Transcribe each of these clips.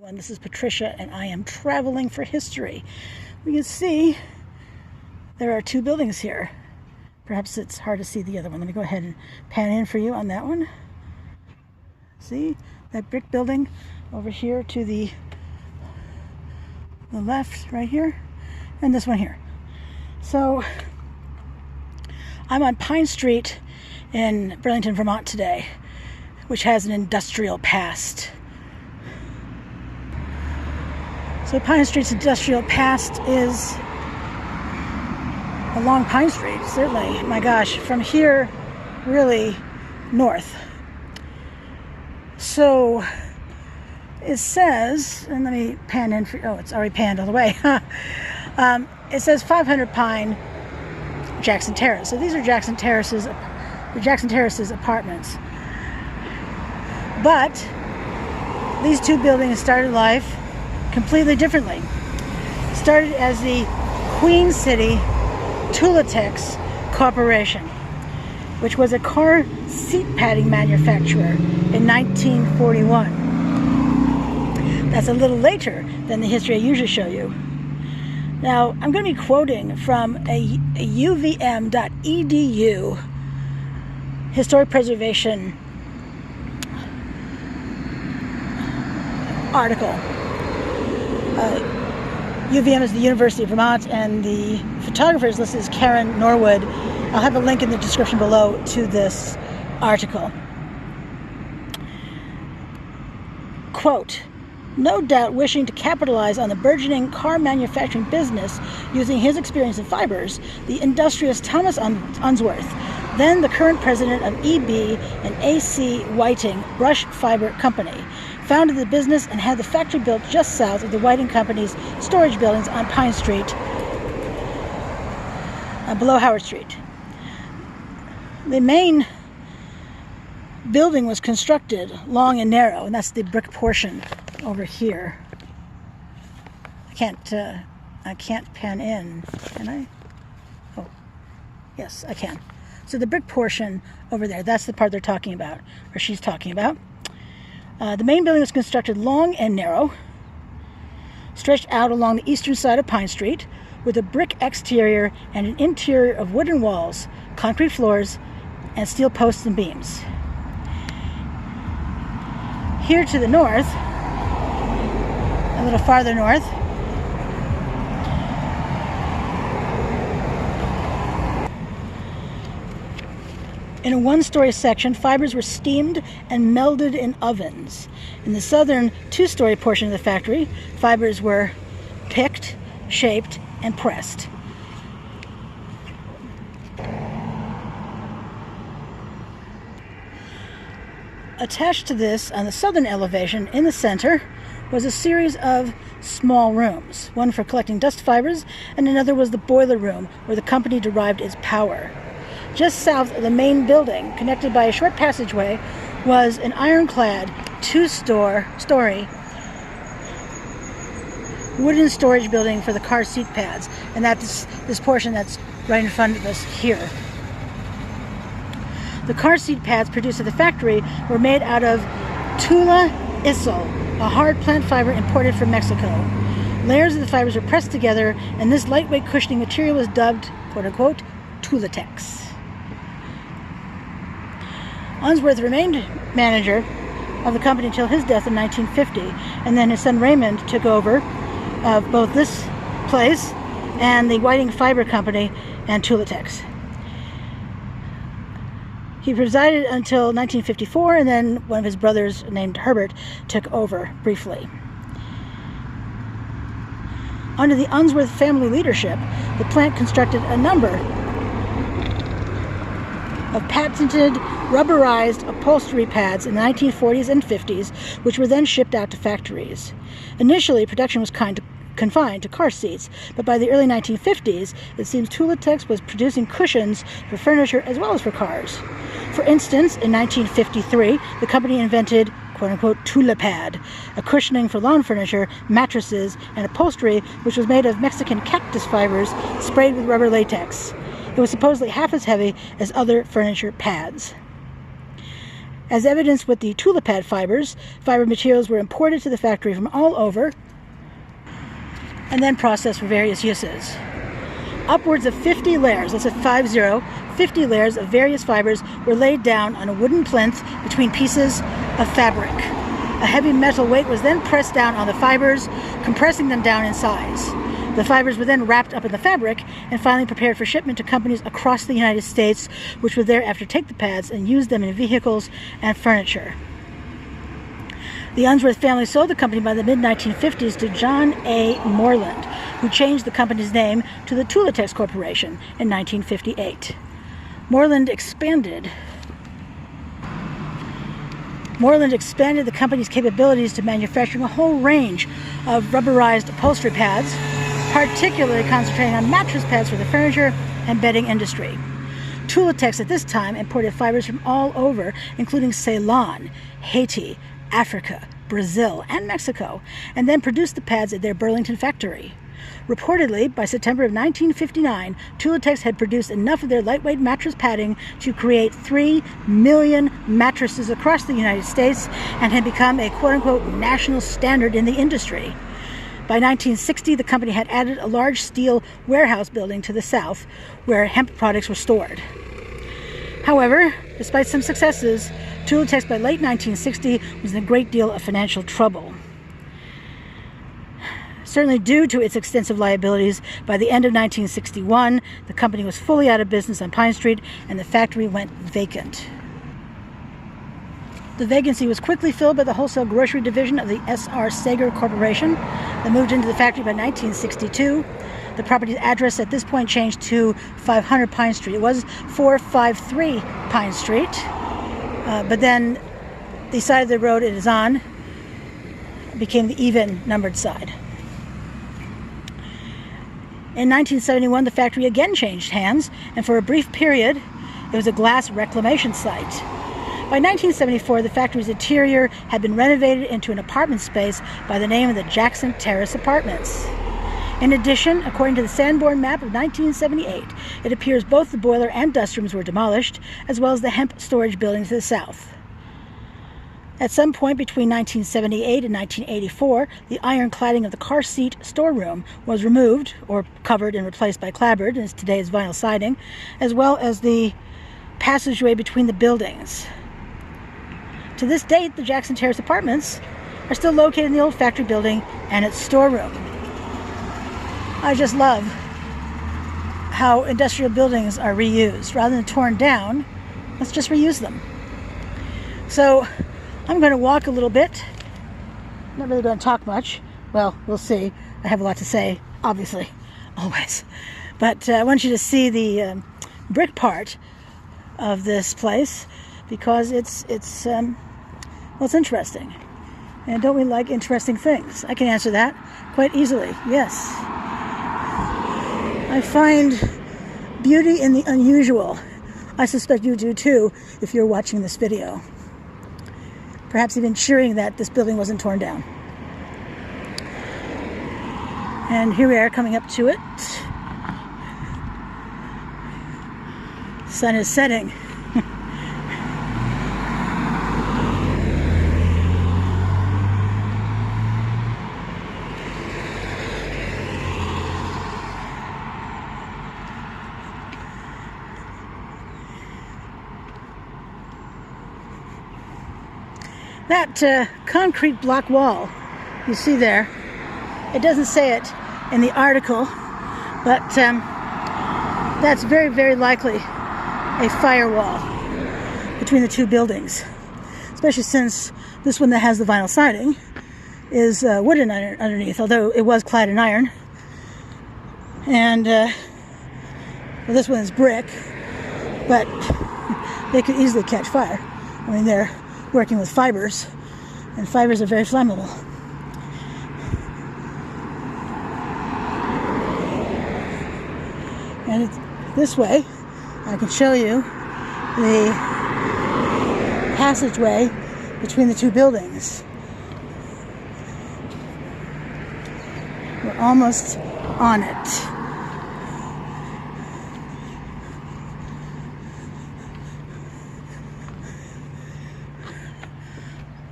And this is Patricia, and I am traveling for history. We can see there are two buildings here. Perhaps it's hard to see the other one. Let me go ahead and pan in for you on that one. See that brick building over here to the left right here, and this one here. So I'm on Pine Street in Burlington, Vermont today, which has an industrial past. So Pine Street's industrial past is along Pine Street, certainly. My gosh, from here, really north. So it says, and let me pan in for, oh, it's already panned all the way. It says 500 Pine, Jackson Terrace. So these are Jackson Terrace's apartments. But these two buildings started life completely differently. Started as the Queen City Tulatex Corporation, which was a car seat padding manufacturer in 1941. That's a little later than the history I usually show you. Now, I'm going to be quoting from a uvm.edu historic preservation article. UVM is the University of Vermont, and the photographer's list is Karen Norwood. I'll have a link in the description below to this article. Quote, no doubt wishing to capitalize on the burgeoning car manufacturing business using his experience in fibers, the industrious Thomas Unsworth, then the current president of EB and AC Whiting Brush Fibre Company, founded the business and had the factory built just south of the Whiting Company's storage buildings on Pine Street, below Howard Street. The main building was constructed long and narrow, and that's the brick portion over here. I can't pan in, can I? Oh, yes, I can. So the brick portion over there, that's the part they're talking about, or she's talking about. The main building was constructed long and narrow, stretched out along the eastern side of Pine Street, with a brick exterior and an interior of wooden walls, concrete floors, and steel posts and beams. Here to the north, a little farther north, in a one-story section, fibers were steamed and melded in ovens. In the southern two-story portion of the factory, fibers were picked, shaped, and pressed. Attached to this, on the southern elevation, in the center, was a series of small rooms, one for collecting dust fibers, and another was the boiler room, where the company derived its power. Just south of the main building, connected by a short passageway, was an iron-clad two-story wooden storage building for the car seat pads, and that's this portion that's right in front of us here. The car seat pads produced at the factory were made out of tula istle, a hard plant fiber imported from Mexico. Layers of the fibers were pressed together, and this lightweight cushioning material was dubbed, quote-unquote, Tulatex. Unsworth remained manager of the company until his death in 1950, and then his son Raymond took over of both this place and the Whiting Fibre Company and Tulatex. He presided until 1954, and then one of his brothers, named Herbert, took over briefly. Under the Unsworth family leadership, the plant constructed a number of patented rubberized upholstery pads in the 1940s and 50s, which were then shipped out to factories. Initially, production was confined to car seats, but by the early 1950s, it seems Tulatex was producing cushions for furniture as well as for cars. For instance, in 1953, the company invented, quote-unquote, tula pad, a cushioning for lawn furniture, mattresses, and upholstery, which was made of Mexican cactus fibers sprayed with rubber latex. It was supposedly half as heavy as other furniture pads. As evidenced with the tula pad fibers, fiber materials were imported to the factory from all over and then processed for various uses. Upwards of 50 layers, that's a 50 layers of various fibers were laid down on a wooden plinth between pieces of fabric. A heavy metal weight was then pressed down on the fibers, compressing them down in size. The fibers were then wrapped up in the fabric and finally prepared for shipment to companies across the United States, which would thereafter take the pads and use them in vehicles and furniture. The Unsworth family sold the company by the mid-1950s to John A. Moreland, who changed the company's name to the Tulatex Corporation in 1958. Moreland expanded the company's capabilities to manufacturing a whole range of rubberized upholstery pads, particularly concentrating on mattress pads for the furniture and bedding industry. Tulatex at this time imported fibers from all over, including Ceylon, Haiti, Africa, Brazil, and Mexico, and then produced the pads at their Burlington factory. Reportedly, by September of 1959, Tulatex had produced enough of their lightweight mattress padding to create 3 million mattresses across the United States and had become a quote-unquote national standard in the industry. By 1960, the company had added a large steel warehouse building to the south where hemp products were stored. However, despite some successes, Tulatex by late 1960 was in a great deal of financial trouble. Certainly due to its extensive liabilities, by the end of 1961, the company was fully out of business on Pine Street and the factory went vacant. The vacancy was quickly filled by the wholesale grocery division of the S.R. Sager Corporation that moved into the factory by 1962. The property's address at this point changed to 500 Pine Street. It was 453 Pine Street, but then the side of the road it is on became the even numbered side. In 1971, the factory again changed hands, and for a brief period, it was a glass reclamation site. By 1974, the factory's interior had been renovated into an apartment space by the name of the Jackson Terrace Apartments. In addition, according to the Sanborn map of 1978, it appears both the boiler and dust rooms were demolished, as well as the hemp storage building to the south. At some point between 1978 and 1984, the iron cladding of the car seat storeroom was removed, or covered and replaced by clapboard, as today's vinyl siding, as well as the passageway between the buildings. To this date, the Jackson Terrace Apartments are still located in the old factory building and its storeroom. I just love how industrial buildings are reused. Rather than torn down, let's just reuse them. So I'm going to walk a little bit. Not really going to talk much. Well, we'll see. I have a lot to say, obviously, always. But I want you to see the brick part of this place because it's interesting. And don't we like interesting things? I can answer that quite easily. Yes. I find beauty in the unusual. I suspect you do too if you're watching this video. Perhaps even cheering that this building wasn't torn down. And here we are coming up to it. Sun is setting. That concrete block wall you see there, it doesn't say it in the article, but that's very, very likely a firewall between the two buildings, especially since this one that has the vinyl siding is wooden underneath, although it was clad in iron. And well, this one is brick, but they could easily catch fire. I mean, they're working with fibers, and fibers are very flammable. And it's this way, I can show you the passageway between the two buildings. We're almost on it.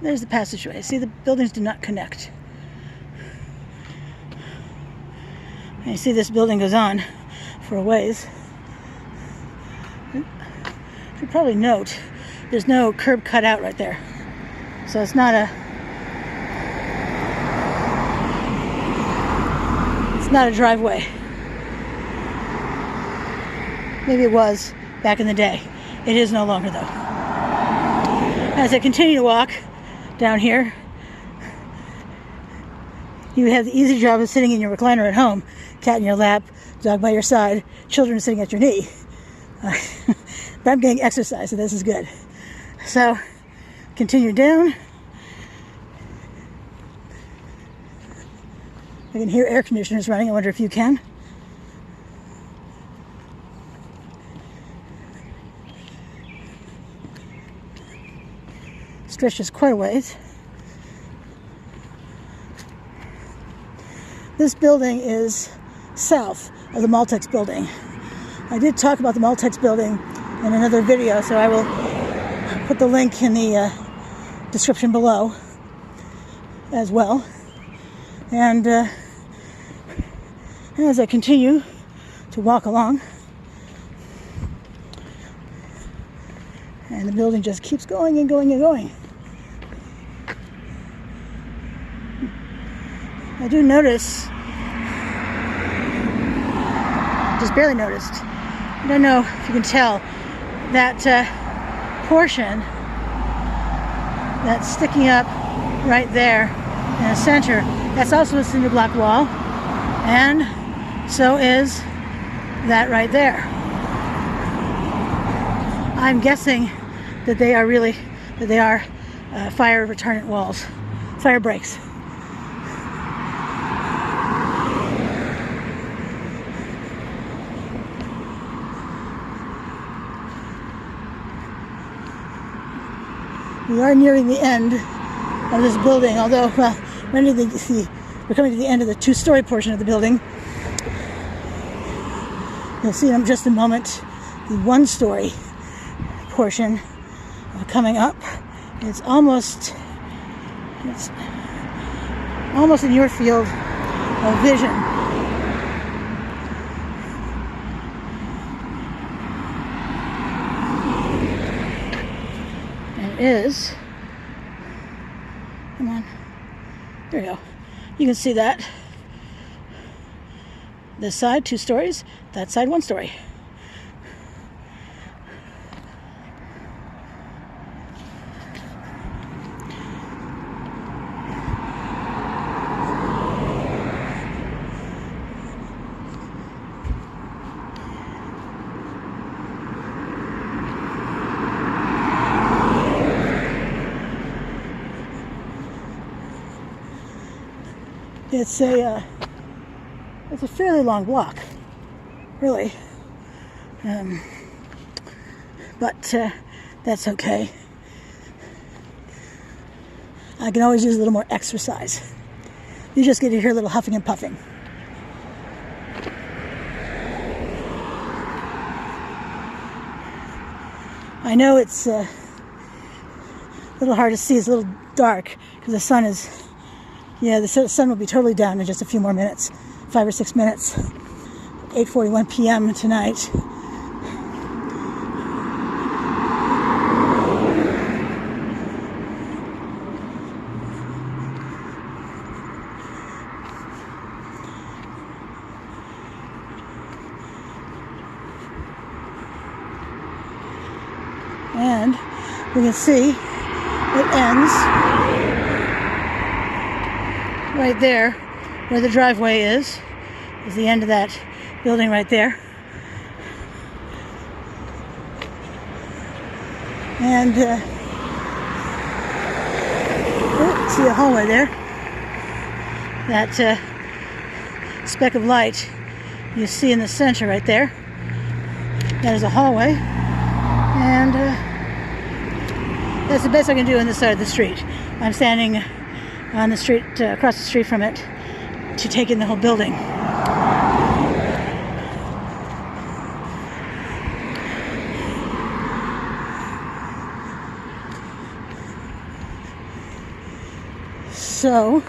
There's the passageway. See, the buildings do not connect. And you see this building goes on for a ways. You should probably note there's no curb cut out right there. So it's not a driveway. Maybe it was back in the day. It is no longer, though. As I continue to walk down here, you have the easy job of sitting in your recliner at home, cat in your lap, dog by your side, children sitting at your knee. But I'm getting exercise, so this is good. So, continue down. I can hear air conditioners running. I wonder if you can. Stretches quite a ways. This building is south of the Maltex Building. I did talk about the Maltex Building in another video, so I will put the link in the description below as well. And as I continue to walk along, and the building just keeps going and going and going. I do notice, just barely noticed, I don't know if you can tell, that portion that's sticking up right there in the center, that's also a cinder block wall, and so is that right there. I'm guessing that they are fire retardant walls, fire breaks. We are nearing the end of this building, although, well, we're coming to the end of the two-story portion of the building. You'll see in just a moment the one-story portion coming up. It's almost in your field of vision. Is, come on, there you go. You can see that. This side, 2 stories, that side, 1 story. It's a fairly long walk, really, but that's okay. I can always use a little more exercise. You just get to hear a little huffing and puffing. I know it's a little hard to see. It's a little dark because the sun is. Yeah, the sun will be totally down in just a few more minutes, 5 or 6 minutes. 8:41 p.m. tonight. And we can see it ends right there where the driveway is the end of that building right there. And see a hallway there. That speck of light you see in the center right there. That is a hallway. And that's the best I can do on this side of the street. I'm standing on the street, across the street from it, to take in the whole building. So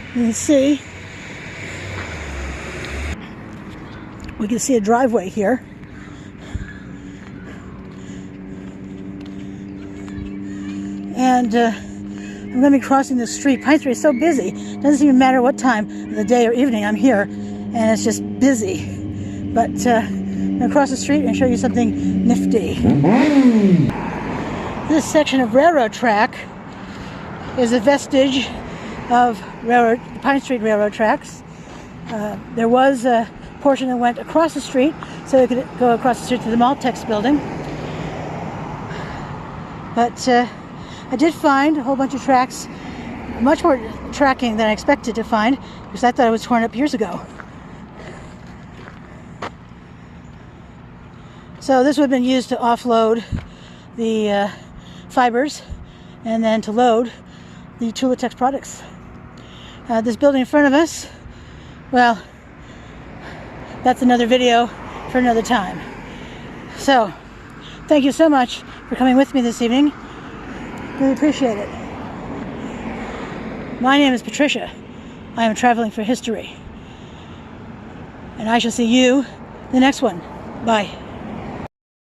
you can see, we can see a driveway here. And I'm going to be crossing the street. Pine Street is so busy. It doesn't even matter what time of the day or evening I'm here, and it's just busy. But I'm going to cross the street and show you something nifty. This section of railroad track is a vestige of Pine Street railroad tracks. There was a portion that went across the street, so we could go across the street to the Maltex Building. But I did find a whole bunch of tracks, much more tracking than I expected to find, because I thought it was torn up years ago. So this would have been used to offload the fibers and then to load the Tulatex products. This building in front of us, well, that's another video for another time. So, thank you so much for coming with me this evening. Really appreciate it. My name is Patricia. I am traveling for history. And I shall see you in the next one. Bye.